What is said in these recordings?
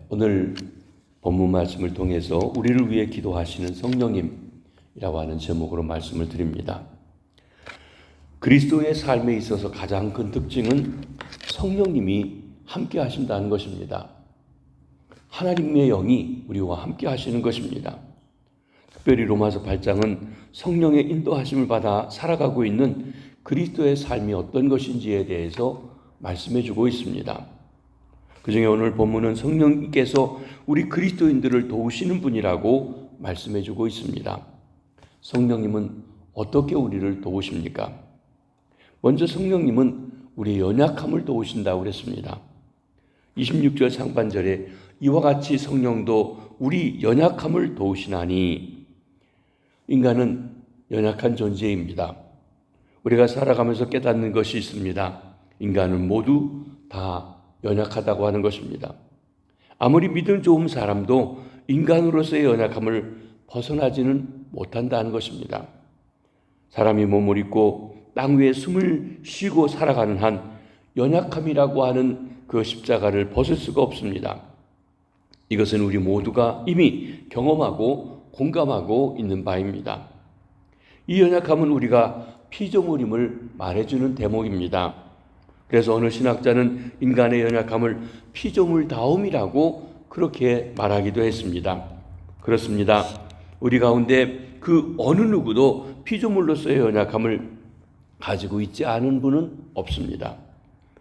오늘 본문 말씀을 통해서 우리를 위해 기도하시는 성령님이라고 하는 제목으로 말씀을 드립니다. 그리스도의 삶에 있어서 가장 큰 특징은 성령님이 함께 하신다는 것입니다. 하나님의 영이 우리와 함께 하시는 것입니다. 특별히 로마서 8장은 성령의 인도하심을 받아 살아가고 있는 그리스도의 삶이 어떤 것인지에 대해서 말씀해 주고 있습니다. 그중에 오늘 본문은 성령님께서 우리 그리스도인들을 도우시는 분이라고 말씀해 주고 있습니다. 성령님은 어떻게 우리를 도우십니까? 먼저 성령님은 우리의 연약함을 도우신다고 그랬습니다. 26절 상반절에 이와 같이 성령도 우리 연약함을 도우시나니, 인간은 연약한 존재입니다. 우리가 살아가면서 깨닫는 것이 있습니다. 인간은 모두 다 연약하다고 하는 것입니다. 아무리 믿음 좋은 사람도 인간으로서의 연약함을 벗어나지는 못한다는 것입니다. 사람이 몸을 입고 땅 위에 숨을 쉬고 살아가는 한 연약함이라고 하는 그 십자가를 벗을 수가 없습니다. 이것은 우리 모두가 이미 경험하고 공감하고 있는 바입니다. 이 연약함은 우리가 피조물임을 말해주는 대목입니다. 그래서 어느 신학자는 인간의 연약함을 피조물다움이라고 그렇게 말하기도 했습니다. 그렇습니다. 우리 가운데 그 어느 누구도 피조물로서의 연약함을 가지고 있지 않은 분은 없습니다.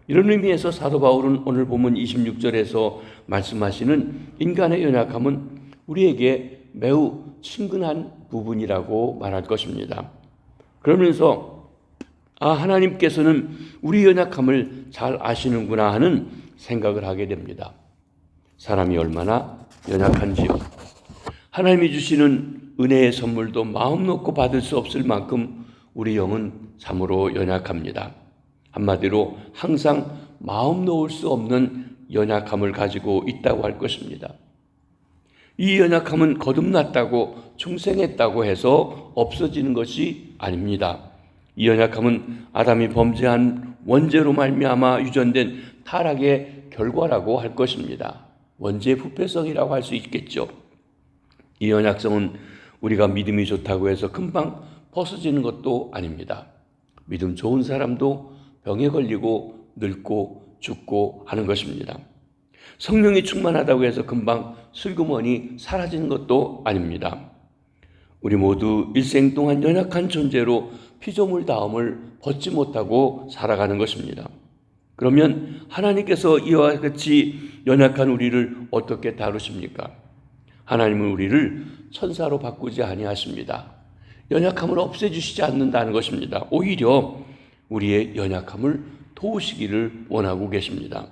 이런 의미에서 사도 바울은 오늘 본문 26절에서 말씀하시는 인간의 연약함은 우리에게 매우 친근한 부분이라고 말할 것입니다. 그러면서 하나님께서는 우리 연약함을 잘 아시는구나 하는 생각을 하게 됩니다. 사람이 얼마나 연약한지요. 하나님이 주시는 은혜의 선물도 마음 놓고 받을 수 없을 만큼 우리 영은 참으로 연약합니다. 한마디로 항상 마음 놓을 수 없는 연약함을 가지고 있다고 할 것입니다. 이 연약함은 거듭났다고 중생했다고 해서 없어지는 것이 아닙니다. 이 연약함은 아담이 범죄한 원죄로 말미암아 유전된 타락의 결과라고 할 것입니다. 원죄의 부패성이라고 할 수 있겠죠. 이 연약성은 우리가 믿음이 좋다고 해서 금방 벗어지는 것도 아닙니다. 믿음 좋은 사람도 병에 걸리고 늙고 죽고 하는 것입니다. 성령이 충만하다고 해서 금방 슬그머니 사라지는 것도 아닙니다. 우리 모두 일생 동안 연약한 존재로 피조물다움을 벗지 못하고 살아가는 것입니다. 그러면 하나님께서 이와 같이 연약한 우리를 어떻게 다루십니까? 하나님은 우리를 천사로 바꾸지 아니하십니다. 연약함을 없애주시지 않는다는 것입니다. 오히려 우리의 연약함을 도우시기를 원하고 계십니다.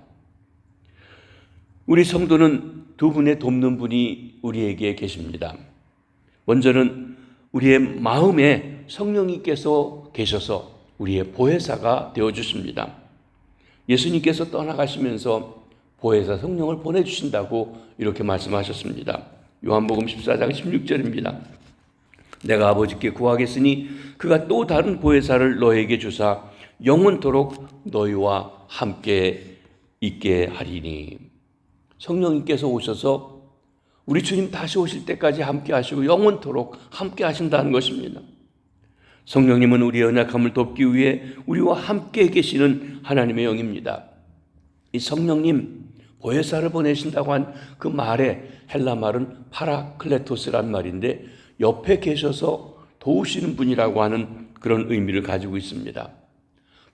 우리 성도는 두 분의 돕는 분이 우리에게 계십니다. 먼저는 우리의 마음에 성령님께서 계셔서 우리의 보혜사가 되어주십니다. 예수님께서 떠나가시면서 보혜사 성령을 보내주신다고 이렇게 말씀하셨습니다. 요한복음 14장 16절입니다. 내가 아버지께 구하겠으니 그가 또 다른 보혜사를 너에게 주사 영원토록 너희와 함께 있게 하리니. 성령님께서 오셔서 우리 주님 다시 오실 때까지 함께 하시고 영원토록 함께 하신다는 것입니다. 성령님은 우리 연약함을 돕기 위해 우리와 함께 계시는 하나님의 영입니다. 이 성령님 보혜사를 보내신다고 한 그 말의 헬라 말은 파라클레토스란 말인데 옆에 계셔서 도우시는 분이라고 하는 그런 의미를 가지고 있습니다.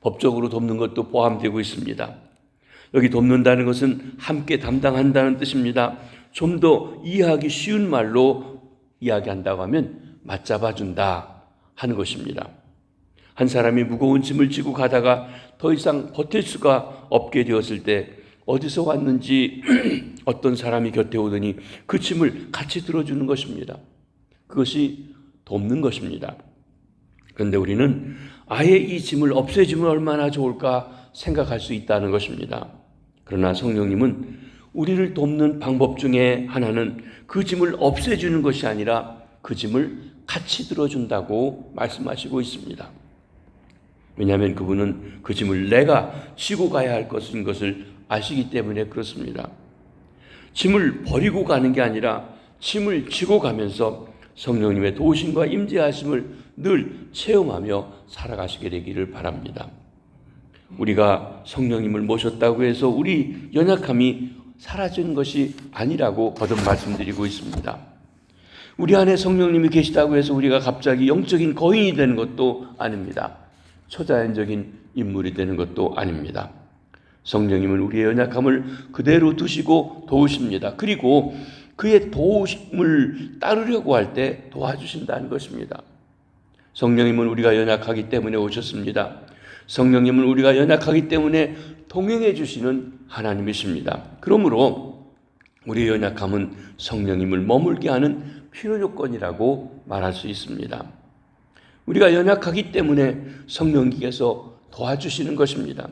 법적으로 돕는 것도 포함되고 있습니다. 여기 돕는다는 것은 함께 담당한다는 뜻입니다. 좀 더 이해하기 쉬운 말로 이야기한다고 하면 맞잡아준다 하는 것입니다. 한 사람이 무거운 짐을 지고 가다가 더 이상 버틸 수가 없게 되었을 때 어디서 왔는지 어떤 사람이 곁에 오더니 그 짐을 같이 들어주는 것입니다. 그것이 돕는 것입니다. 그런데 우리는 아예 이 짐을 없애주면 얼마나 좋을까 생각할 수 있다는 것입니다. 그러나 성령님은 우리를 돕는 방법 중에 하나는 그 짐을 없애주는 것이 아니라 그 짐을 같이 들어준다고 말씀하시고 있습니다. 왜냐하면 그분은 그 짐을 내가 지고 가야 할 것인 것을 아시기 때문에 그렇습니다. 짐을 버리고 가는 게 아니라 짐을 지고 가면서 성령님의 도우심과 임재하심을 늘 체험하며 살아가시게 되기를 바랍니다. 우리가 성령님을 모셨다고 해서 우리 연약함이 사라진 것이 아니라고 거듭 말씀드리고 있습니다. 우리 안에 성령님이 계시다고 해서 우리가 갑자기 영적인 거인이 되는 것도 아닙니다. 초자연적인 인물이 되는 것도 아닙니다. 성령님은 우리의 연약함을 그대로 두시고 도우십니다. 그리고 그의 도우심을 따르려고 할 때 도와주신다는 것입니다. 성령님은 우리가 연약하기 때문에 오셨습니다. 성령님은 우리가 연약하기 때문에 동행해 주시는 하나님이십니다. 그러므로 우리의 연약함은 성령님을 머물게 하는 필요 조건이라고 말할 수 있습니다. 우리가 연약하기 때문에 성령님께서 도와주시는 것입니다.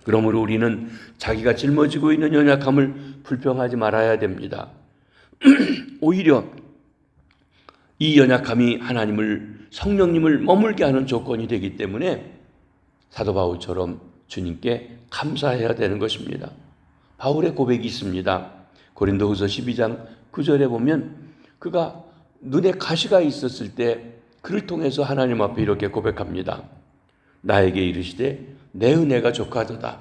그러므로 우리는 자기가 짊어지고 있는 연약함을 불평하지 말아야 됩니다. 오히려 이 연약함이 성령님을 머물게 하는 조건이 되기 때문에 사도 바울처럼 주님께 감사해야 되는 것입니다. 바울의 고백이 있습니다. 고린도후서 12장 9절에 보면 그가 눈에 가시가 있었을 때 그를 통해서 하나님 앞에 이렇게 고백합니다. 나에게 이르시되 내 은혜가 족하도다.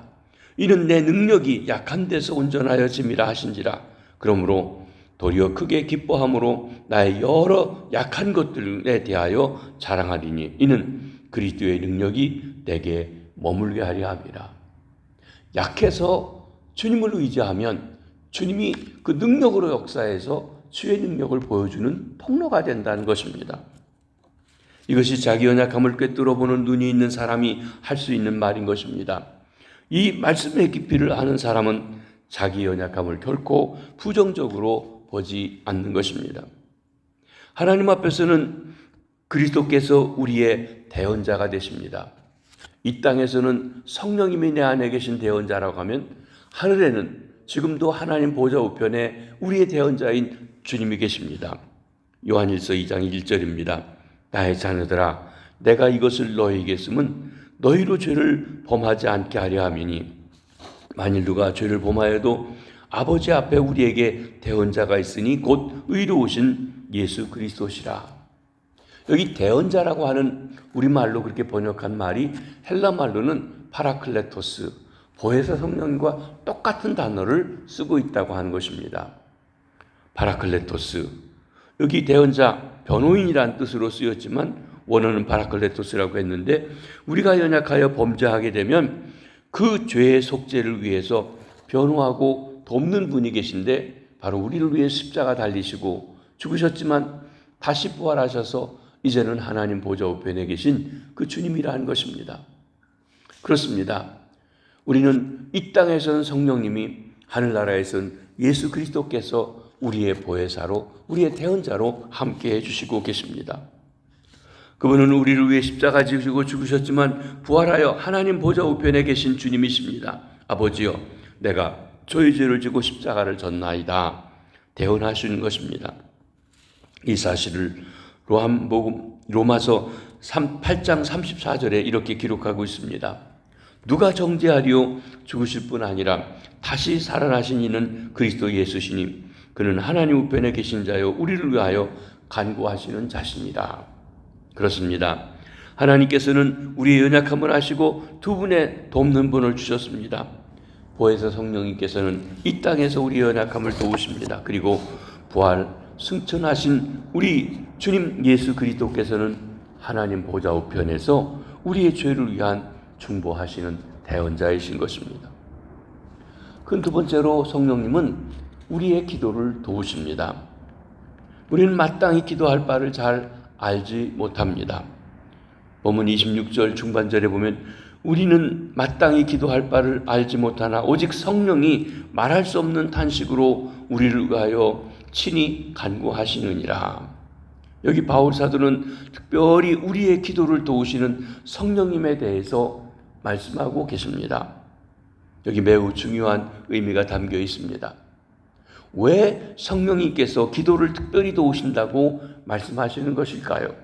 이는 내 능력이 약한 데서 온전하여 짐이라 하신지라. 그러므로 도리어 크게 기뻐함으로 나의 여러 약한 것들에 대하여 자랑하리니 이는 그리스도의 능력이 내게 머물게 하려 함이라. 약해서 주님을 의지하면 주님이 그 능력으로 역사해서 주의 능력을 보여주는 통로가 된다는 것입니다. 이것이 자기 연약함을 꿰뚫어 보는 눈이 있는 사람이 할 수 있는 말인 것입니다. 이 말씀의 깊이를 아는 사람은 자기 연약함을 결코 부정적으로 보지 않는 것입니다. 하나님 앞에서는 그리스도께서 우리의 대언자가 되십니다. 이 땅에서는 성령님이 내 안에 계신 대언자라고 하면 하늘에는 지금도 하나님 보좌 우편에 우리의 대언자인 주님이 계십니다. 요한일서 2장 1절입니다. 나의 자녀들아 내가 이것을 너희에게 쓰면 너희로 죄를 범하지 않게 하려 함이니 만일 누가 죄를 범하여도 아버지 앞에 우리에게 대언자가 있으니 곧 의로우신 예수 그리스도시라. 여기 대언자라고 하는 우리말로 그렇게 번역한 말이 헬라 말로는 파라클레토스, 보혜사 성령과 똑같은 단어를 쓰고 있다고 하는 것입니다. 파라클레토스, 여기 대언자, 변호인이란 뜻으로 쓰였지만 원어는 파라클레토스라고 했는데 우리가 연약하여 범죄하게 되면 그 죄의 속죄를 위해서 변호하고 돕는 분이 계신데 바로 우리를 위해 십자가 달리시고 죽으셨지만 다시 부활하셔서 이제는 하나님 보좌 우편에 계신 그 주님이라는 것입니다. 그렇습니다. 우리는 이 땅에서는 성령님이, 하늘나라에서는 예수 그리스도께서 우리의 보혜사로, 우리의 대언자로 함께해 주시고 계십니다. 그분은 우리를 위해 십자가 지시고 죽으셨지만 부활하여 하나님 보좌 우편에 계신 주님이십니다. 아버지여, 내가 저희 죄를 지고 십자가를 졌나이다 대언하시는 것입니다. 이 사실을 로마서 8장 34절에 이렇게 기록하고 있습니다. 누가 정죄하리요? 죽으실 뿐 아니라 다시 살아나신 이는 그리스도 예수시니 그는 하나님 우편에 계신 자요 우리를 위하여 간구하시는 자신이라. 그렇습니다. 하나님께서는 우리의 연약함을 아시고 두 분의 돕는 분을 주셨습니다. 보혜사 성령님께서는 이 땅에서 우리의 연약함을 도우십니다. 그리고 부활 승천하신 우리 주님 예수 그리스도께서는 하나님 보좌 우편에서 우리의 죄를 위한 중보하시는 대언자이신 것입니다. 그 두 번째로 성령님은 우리의 기도를 도우십니다. 우리는 마땅히 기도할 바를 잘 알지 못합니다. 본문 26절 중반절에 보면 우리는 마땅히 기도할 바를 알지 못하나 오직 성령이 말할 수 없는 탄식으로 우리를 위하여 친히 간구하시느니라. 여기 바울 사도는 특별히 우리의 기도를 도우시는 성령님에 대해서 말씀하고 계십니다. 여기 매우 중요한 의미가 담겨 있습니다. 왜 성령님께서 기도를 특별히 도우신다고 말씀하시는 것일까요?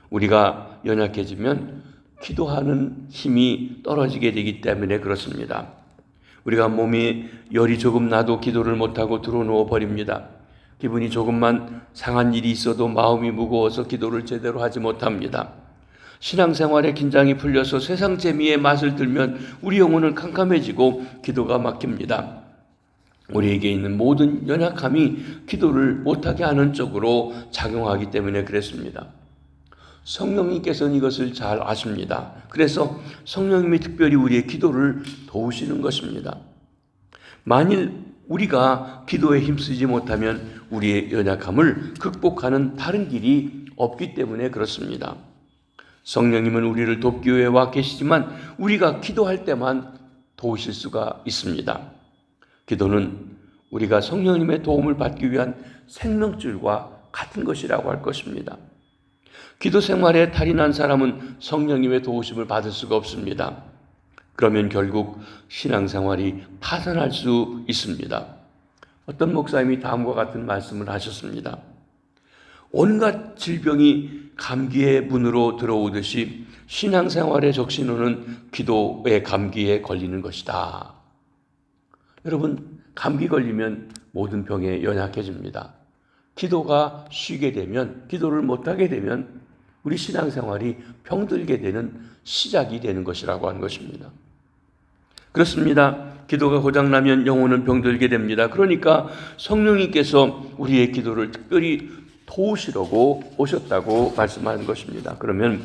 우리가 연약해지면 기도하는 힘이 떨어지게 되기 때문에 그렇습니다. 우리가 몸이 열이 조금 나도 기도를 못하고 들어누워 버립니다. 기분이 조금만 상한 일이 있어도 마음이 무거워서 기도를 제대로 하지 못합니다. 신앙생활에 긴장이 풀려서 세상 재미에 맛을 들면 우리 영혼은 캄캄해지고 기도가 막힙니다. 우리에게 있는 모든 연약함이 기도를 못하게 하는 쪽으로 작용하기 때문에 그랬습니다. 성령님께서는 이것을 잘 아십니다. 그래서 성령님이 특별히 우리의 기도를 도우시는 것입니다. 만일 우리가 기도에 힘쓰지 못하면 우리의 연약함을 극복하는 다른 길이 없기 때문에 그렇습니다. 성령님은 우리를 돕기 위해 와 계시지만 우리가 기도할 때만 도우실 수가 있습니다. 기도는 우리가 성령님의 도움을 받기 위한 생명줄과 같은 것이라고 할 것입니다. 기도 생활에 탈이 난 사람은 성령님의 도우심을 받을 수가 없습니다. 그러면 결국 신앙생활이 파산할 수 있습니다. 어떤 목사님이 다음과 같은 말씀을 하셨습니다. 온갖 질병이 감기의 문으로 들어오듯이 신앙생활의 적신호는 기도의 감기에 걸리는 것이다. 여러분, 감기 걸리면 모든 병에 연약해집니다. 기도가 쉬게 되면, 기도를 못하게 되면 우리 신앙생활이 병들게 되는 시작이 되는 것이라고 하는 것입니다. 그렇습니다. 기도가 고장나면 영혼은 병들게 됩니다. 그러니까 성령님께서 우리의 기도를 특별히 도우시려고 오셨다고 말씀하는 것입니다. 그러면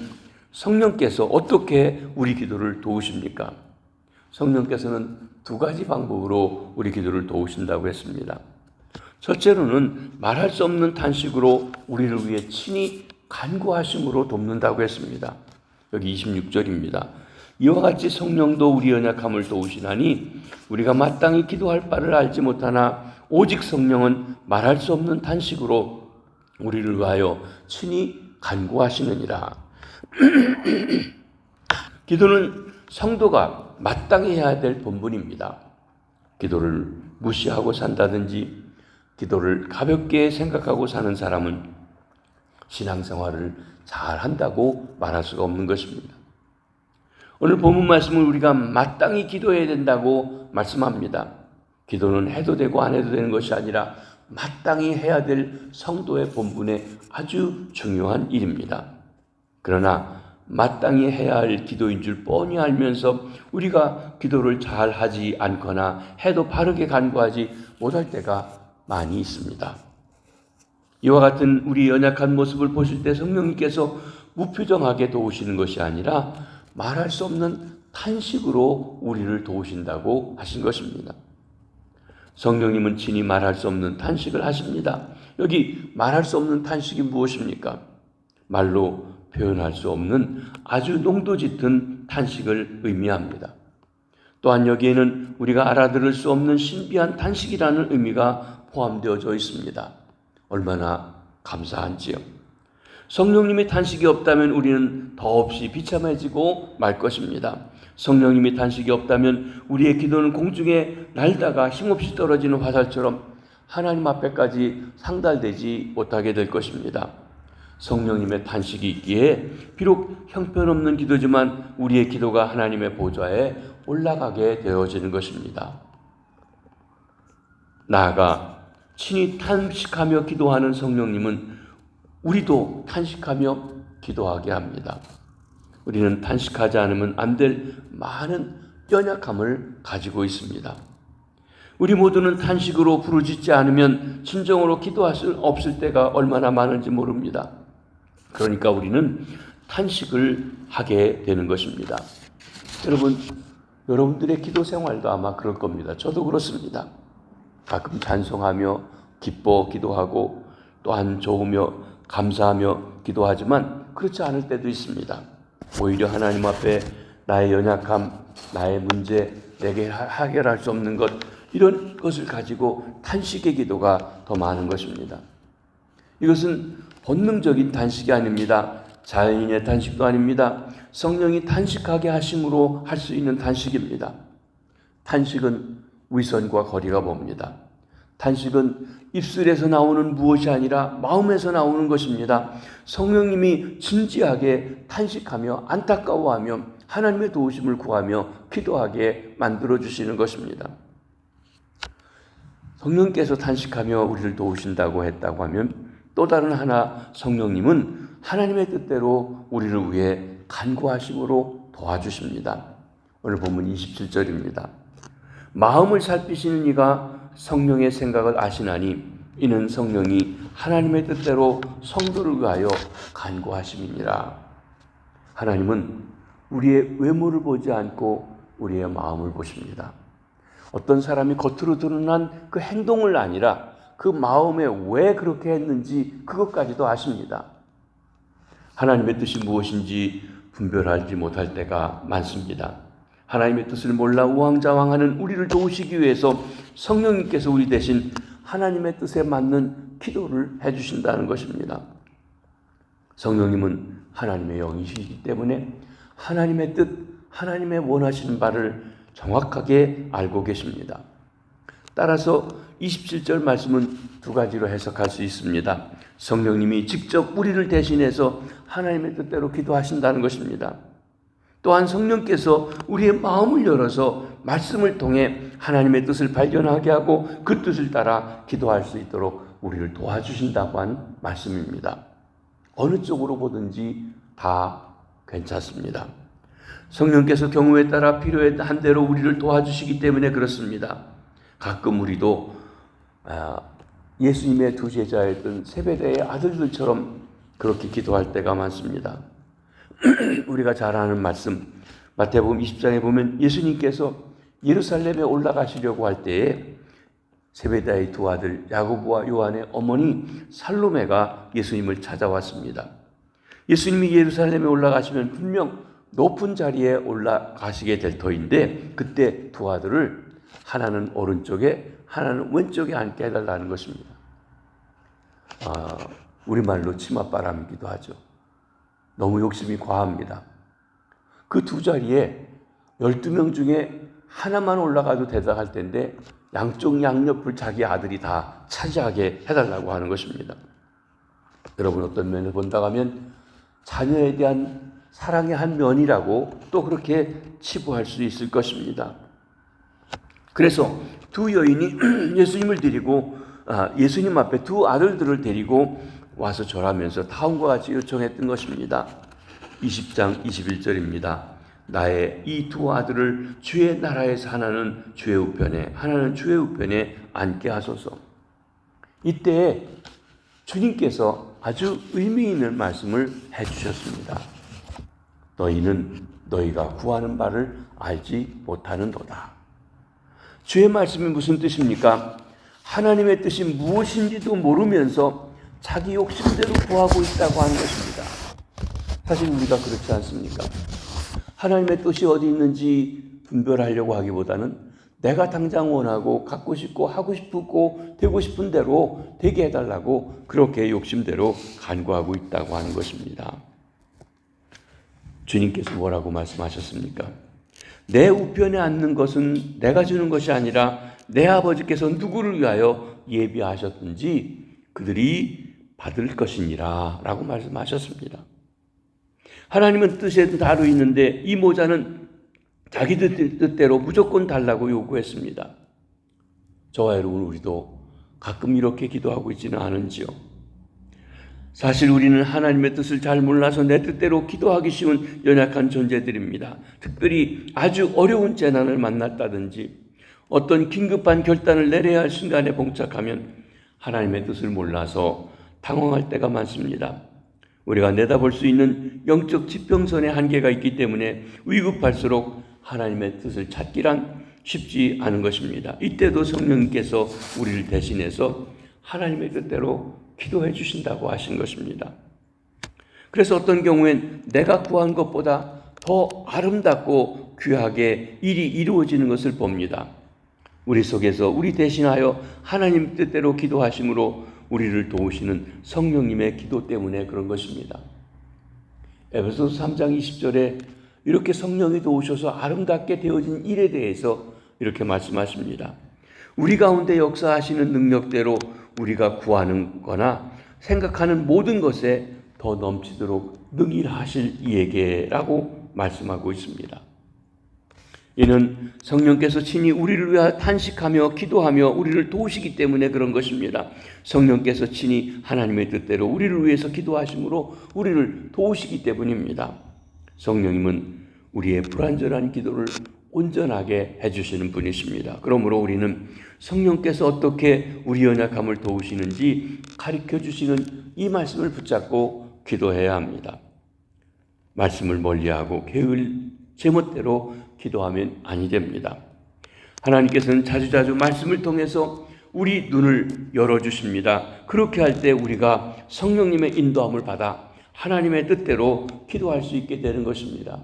성령께서 어떻게 우리 기도를 도우십니까? 성령께서는 두 가지 방법으로 우리 기도를 도우신다고 했습니다. 첫째로는 말할 수 없는 탄식으로 우리를 위해 친히 간구하심으로 돕는다고 했습니다. 여기 26절입니다. 이와 같이 성령도 우리 연약함을 도우시나니 우리가 마땅히 기도할 바를 알지 못하나 오직 성령은 말할 수 없는 탄식으로 우리를 위하여 친히 간구하시느니라. 기도는 성도가 마땅히 해야 될 본분입니다. 기도를 무시하고 산다든지 기도를 가볍게 생각하고 사는 사람은 신앙생활을 잘 한다고 말할 수가 없는 것입니다. 오늘 본문 말씀을 우리가 마땅히 기도해야 된다고 말씀합니다. 기도는 해도 되고 안 해도 되는 것이 아니라 마땅히 해야 될 성도의 본분에 아주 중요한 일입니다. 그러나 마땅히 해야 할 기도인 줄 뻔히 알면서 우리가 기도를 잘 하지 않거나 해도 바르게 간구하지 못할 때가 많이 있습니다. 이와 같은 우리 연약한 모습을 보실 때 성령님께서 무표정하게 도우시는 것이 아니라 말할 수 없는 탄식으로 우리를 도우신다고 하신 것입니다. 성령님은 친히 말할 수 없는 탄식을 하십니다. 여기 말할 수 없는 탄식이 무엇입니까? 말로 표현할 수 없는 아주 농도 짙은 탄식을 의미합니다. 또한 여기에는 우리가 알아들을 수 없는 신비한 탄식이라는 의미가 포함되어져 있습니다. 얼마나 감사한지요. 성령님의 탄식이 없다면 우리는 더없이 비참해지고 말 것입니다. 성령님의 탄식이 없다면 우리의 기도는 공중에 날다가 힘없이 떨어지는 화살처럼 하나님 앞에까지 상달되지 못하게 될 것입니다. 성령님의 탄식이 있기에 비록 형편없는 기도지만 우리의 기도가 하나님의 보좌에 올라가게 되어지는 것입니다. 나아가 친히 탄식하며 기도하는 성령님은 우리도 탄식하며 기도하게 합니다. 우리는 탄식하지 않으면 안 될 많은 연약함을 가지고 있습니다. 우리 모두는 탄식으로 부르짖지 않으면 진정으로 기도할 수 없을 때가 얼마나 많은지 모릅니다. 그러니까 우리는 탄식을 하게 되는 것입니다. 여러분들의 기도 생활도 아마 그럴 겁니다. 저도 그렇습니다. 가끔 찬송하며 기뻐 기도하고 또한 좋으며 감사하며 기도하지만 그렇지 않을 때도 있습니다. 오히려 하나님 앞에 나의 연약함, 나의 문제, 내게 해결할 수 없는 것, 이런 것을 가지고 탄식의 기도가 더 많은 것입니다. 이것은 본능적인 탄식이 아닙니다. 자연인의 탄식도 아닙니다. 성령이 탄식하게 하심으로 할 수 있는 탄식입니다. 탄식은 위선과 거리가 멉니다. 탄식은 입술에서 나오는 무엇이 아니라 마음에서 나오는 것입니다. 성령님이 진지하게 탄식하며 안타까워하며 하나님의 도우심을 구하며 기도하게 만들어주시는 것입니다. 성령께서 탄식하며 우리를 도우신다고 했다고 하면 또 다른 하나 성령님은 하나님의 뜻대로 우리를 위해 간구하심으로 도와주십니다. 오늘 본문 27절입니다. 마음을 살피시는 이가 성령의 생각을 아시나니 이는 성령이 하나님의 뜻대로 성도를 위하여 간구하심이니라. 하나님은 우리의 외모를 보지 않고 우리의 마음을 보십니다. 어떤 사람이 겉으로 드러난 그 행동을 아니라 그 마음에 왜 그렇게 했는지 그것까지도 아십니다. 하나님의 뜻이 무엇인지 분별하지 못할 때가 많습니다. 하나님의 뜻을 몰라 우왕좌왕하는 우리를 도우시기 위해서 성령님께서 우리 대신 하나님의 뜻에 맞는 기도를 해주신다는 것입니다. 성령님은 하나님의 영이시기 때문에 하나님의 뜻, 하나님의 원하시는 바를 정확하게 알고 계십니다. 따라서 27절 말씀은 두 가지로 해석할 수 있습니다. 성령님이 직접 우리를 대신해서 하나님의 뜻대로 기도하신다는 것입니다. 또한 성령께서 우리의 마음을 열어서 말씀을 통해 하나님의 뜻을 발견하게 하고 그 뜻을 따라 기도할 수 있도록 우리를 도와주신다고 한 말씀입니다. 어느 쪽으로 보든지 다 괜찮습니다. 성령께서 경우에 따라 필요에 한 대로 우리를 도와주시기 때문에 그렇습니다. 가끔 우리도 예수님의 두 제자였던 세베대의 아들들처럼 그렇게 기도할 때가 많습니다. 우리가 잘 아는 말씀 마태복음 20장에 보면 예수님께서 예루살렘에 올라가시려고 할 때에 세베대의 두 아들 야고보와 요한의 어머니 살로메가 예수님을 찾아왔습니다. 예수님이 예루살렘에 올라가시면 분명 높은 자리에 올라가시게 될 터인데 그때 두 아들을 하나는 오른쪽에 하나는 왼쪽에 앉게 해달라는 것입니다. 우리말로 치맛바람이기도 하죠. 너무 욕심이 과합니다. 그 두 자리에 12명 중에 하나만 올라가도 대답할 텐데 양쪽 양옆을 자기 아들이 다 차지하게 해달라고 하는 것입니다. 여러분 어떤 면을 본다고 하면 자녀에 대한 사랑의 한 면이라고 또 그렇게 치부할 수 있을 것입니다. 그래서 두 여인이 예수님 앞에 두 아들들을 데리고 와서 절하면서 다음과 같이 요청했던 것입니다. 20장 21절입니다. 나의 이 두 아들을 주의 나라에서 하나는 주의 우편에 하나는 주의 우편에 앉게 하소서. 이때 주님께서 아주 의미 있는 말씀을 해주셨습니다. 너희는 너희가 구하는 바를 알지 못하는도다. 주의 말씀이 무슨 뜻입니까? 하나님의 뜻이 무엇인지도 모르면서 자기 욕심대로 구하고 있다고 하는 것입니다. 사실 우리가 그렇지 않습니까? 하나님의 뜻이 어디 있는지 분별하려고 하기보다는 내가 당장 원하고 갖고 싶고 하고 싶고 되고 싶은 대로 되게 해달라고 그렇게 욕심대로 간구하고 있다고 하는 것입니다. 주님께서 뭐라고 말씀하셨습니까? 내 우편에 앉는 것은 내가 주는 것이 아니라 내 아버지께서 누구를 위하여 예비하셨든지 그들이 받을 것이니라 라고 말씀하셨습니다. 하나님은 뜻에 다루 있는데 이 모자는 자기 뜻대로 무조건 달라고 요구했습니다. 저와 여러분 우리도 가끔 이렇게 기도하고 있지는 않은지요? 사실 우리는 하나님의 뜻을 잘 몰라서 내 뜻대로 기도하기 쉬운 연약한 존재들입니다. 특별히 아주 어려운 재난을 만났다든지 어떤 긴급한 결단을 내려야 할 순간에 봉착하면 하나님의 뜻을 몰라서 당황할 때가 많습니다. 우리가 내다볼 수 있는 영적 지평선의 한계가 있기 때문에 위급할수록 하나님의 뜻을 찾기란 쉽지 않은 것입니다. 이때도 성령님께서 우리를 대신해서 하나님의 뜻대로 기도해 주신다고 하신 것입니다. 그래서 어떤 경우엔 내가 구한 것보다 더 아름답고 귀하게 일이 이루어지는 것을 봅니다. 우리 속에서 우리 대신하여 하나님 뜻대로 기도하심으로 우리를 도우시는 성령님의 기도 때문에 그런 것입니다. 에베소서 3장 20절에 이렇게 성령이 도우셔서 아름답게 되어진 일에 대해서 이렇게 말씀하십니다. 우리 가운데 역사하시는 능력대로 우리가 구하는 거나 생각하는 모든 것에 더 넘치도록 능히 하실 이에게라고 말씀하고 있습니다. 이는 성령께서 친히 우리를 위하여 탄식하며 기도하며 우리를 도우시기 때문에 그런 것입니다. 성령께서 친히 하나님의 뜻대로 우리를 위해서 기도하심으로 우리를 도우시기 때문입니다. 성령님은 우리의 불완전한 기도를 온전하게 해주시는 분이십니다. 그러므로 우리는 성령께서 어떻게 우리 연약함을 도우시는지 가르쳐 주시는 이 말씀을 붙잡고 기도해야 합니다. 말씀을 멀리하고 게을 제멋대로 기도하면 아니 됩니다. 하나님께서는 자주자주 말씀을 통해서 우리 눈을 열어주십니다. 그렇게 할 때 우리가 성령님의 인도함을 받아 하나님의 뜻대로 기도할 수 있게 되는 것입니다.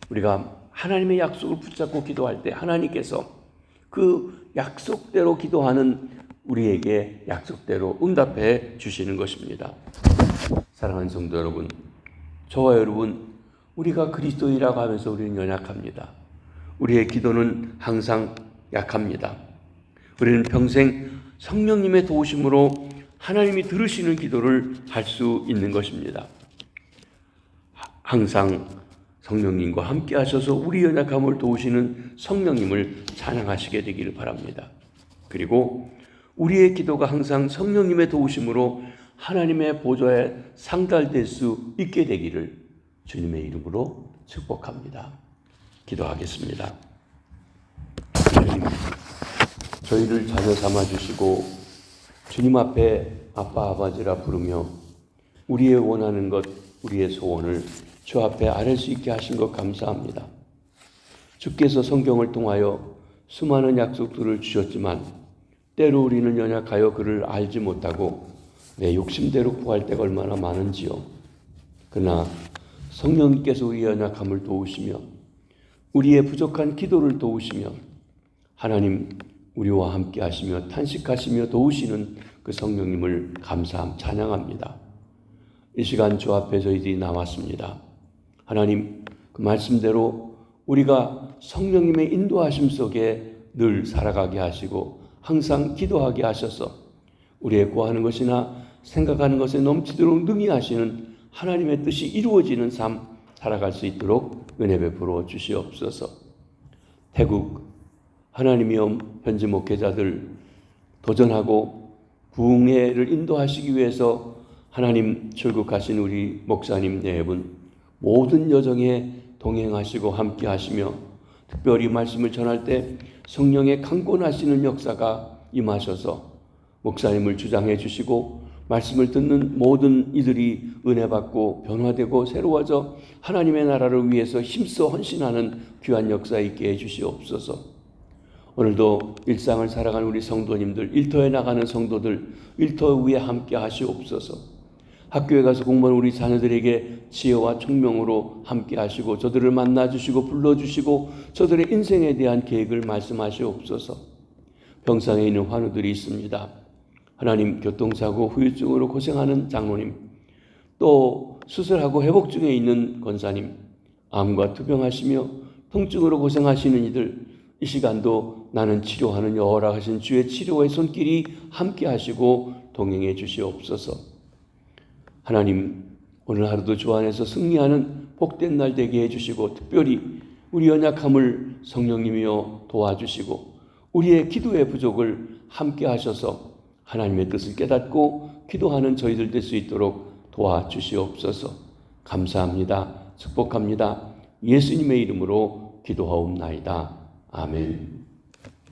우리가 하나님의 약속을 붙잡고 기도할 때 하나님께서 그 약속대로 기도하는 우리에게 약속대로 응답해 주시는 것입니다. 사랑하는 성도 여러분, 저와 여러분, 우리가 그리스도인이라고 하면서 우리는 연약합니다. 우리의 기도는 항상 약합니다. 우리는 평생 성령님의 도우심으로 하나님이 들으시는 기도를 할 수 있는 것입니다. 항상 성령님과 함께 하셔서 우리 연약함을 도우시는 성령님을 찬양하시게 되기를 바랍니다. 그리고 우리의 기도가 항상 성령님의 도우심으로 하나님의 보좌에 상달될 수 있게 되기를 주님의 이름으로 축복합니다. 기도하겠습니다. 주님, 저희를 자녀 삼아주시고 주님 앞에 아빠 아버지라 부르며 우리의 원하는 것, 우리의 소원을 주 앞에 아뢰 수 있게 하신 것 감사합니다. 주께서 성경을 통하여 수많은 약속들을 주셨지만 때로 우리는 연약하여 그를 알지 못하고 내 욕심대로 구할 때가 얼마나 많은지요. 그러나 성령님께서 우리의 연약함을 도우시며 우리의 부족한 기도를 도우시며 하나님 우리와 함께 하시며 탄식하시며 도우시는 그 성령님을 찬양합니다. 이 시간 주 앞에 저희들이 나왔습니다. 하나님, 그 말씀대로 우리가 성령님의 인도하심 속에 늘 살아가게 하시고 항상 기도하게 하셔서 우리의 구하는 것이나 생각하는 것에 넘치도록 능히 하시는 하나님의 뜻이 이루어지는 삶 살아갈 수 있도록 은혜 베풀어 주시옵소서. 태국 하나님이여 현지 목회자들 도전하고 부흥회를 인도하시기 위해서 하나님 출국하신 우리 목사님 네 분 모든 여정에 동행하시고 함께 하시며 특별히 말씀을 전할 때 성령의 강권하시는 역사가 임하셔서 목사님을 주장해 주시고 말씀을 듣는 모든 이들이 은혜 받고 변화되고 새로워져 하나님의 나라를 위해서 힘써 헌신하는 귀한 역사 있게 해 주시옵소서. 오늘도 일상을 살아가는 우리 성도님들, 일터에 나가는 성도들, 일터 위에 함께 하시옵소서. 학교에 가서 공부하는 우리 자녀들에게 지혜와 총명으로 함께 하시고 저들을 만나주시고 불러주시고 저들의 인생에 대한 계획을 말씀하시옵소서. 병상에 있는 환우들이 있습니다. 하나님, 교통사고 후유증으로 고생하는 장로님, 또 수술하고 회복 중에 있는 권사님, 암과 투병하시며 통증으로 고생하시는 이들, 이 시간도 나는 치료하는 여호라 하신 주의 치료의 손길이 함께 하시고 동행해 주시옵소서. 하나님, 오늘 하루도 주 안에서 승리하는 복된 날 되게 해주시고 특별히 우리 연약함을 성령님이여 도와주시고 우리의 기도의 부족을 함께 하셔서 하나님의 뜻을 깨닫고 기도하는 저희들 될 수 있도록 도와주시옵소서. 감사합니다. 축복합니다. 예수님의 이름으로 기도하옵나이다. 아멘.